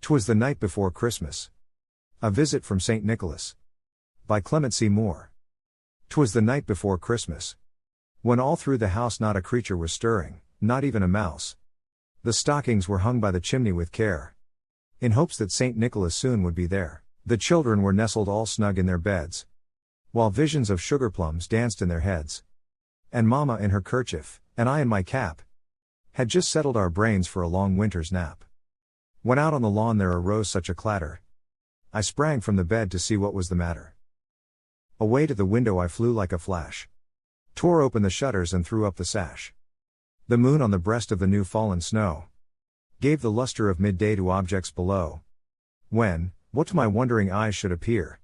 'Twas the night before Christmas. A visit from St. Nicholas. By Clement C. Moore. 'Twas the night before Christmas, when all through the house not a creature was stirring, not even a mouse. The stockings were hung by the chimney with care, in hopes that St. Nicholas soon would be there. The children were nestled all snug in their beds, while visions of sugar plums danced in their heads. And Mama in her kerchief, and I in my cap, had just settled our brains for a long winter's nap. When out on the lawn there arose such a clatter, I sprang from the bed to see what was the matter. Away to the window I flew like a flash, tore open the shutters and threw up the sash. The moon on the breast of the new fallen snow gave the luster of midday to objects below, when, what to my wondering eyes should appear,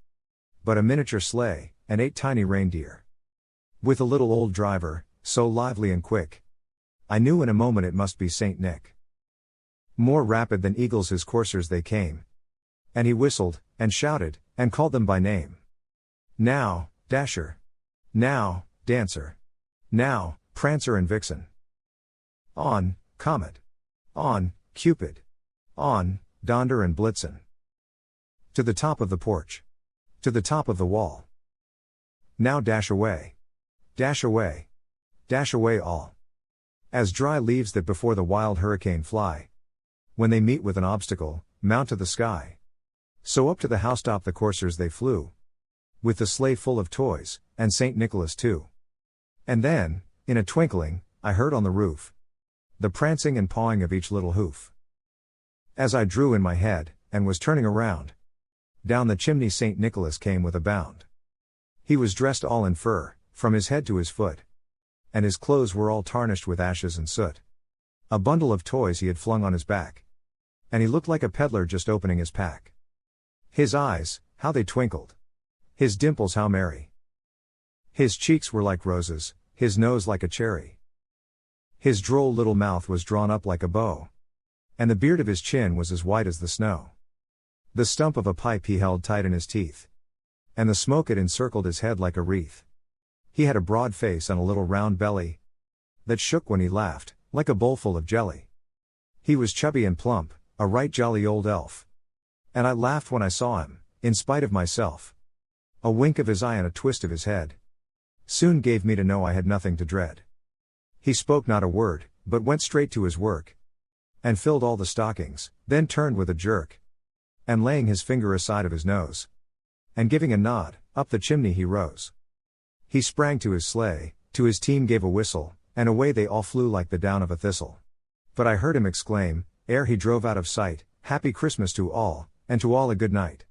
but a miniature sleigh, and 8 tiny reindeer, with a little old driver, so lively and quick, I knew in a moment it must be Saint Nick. More rapid than eagles his coursers they came, and he whistled, and shouted, and called them by name. Now, Dasher! Now, Dancer! Now, Prancer and Vixen! On, Comet! On, Cupid! On, Donder and Blitzen! To the top of the porch! To the top of the wall! Now dash away! Dash away! Dash away all! As dry leaves that before the wild hurricane fly, when they meet with an obstacle, mount to the sky. So up to the housetop the coursers they flew, with the sleigh full of toys, and St. Nicholas too. And then, in a twinkling, I heard on the roof the prancing and pawing of each little hoof. As I drew in my head, and was turning around, down the chimney St. Nicholas came with a bound. He was dressed all in fur, from his head to his foot, and his clothes were all tarnished with ashes and soot. A bundle of toys he had flung on his back, and he looked like a peddler just opening his pack. His eyes, how they twinkled! His dimples how merry! His cheeks were like roses, his nose like a cherry. His droll little mouth was drawn up like a bow, and the beard of his chin was as white as the snow. The stump of a pipe he held tight in his teeth, and the smoke it encircled his head like a wreath. He had a broad face and a little round belly that shook when he laughed, like a bowlful of jelly. He was chubby and plump, a right jolly old elf, and I laughed when I saw him, in spite of myself. A wink of his eye and a twist of his head soon gave me to know I had nothing to dread. He spoke not a word, but went straight to his work, and filled all the stockings, then turned with a jerk, and laying his finger aside of his nose, and giving a nod, up the chimney he rose. He sprang to his sleigh, to his team gave a whistle, and away they all flew like the down of a thistle. But I heard him exclaim, ere he drove out of sight, Happy Christmas to all, and to all a good night.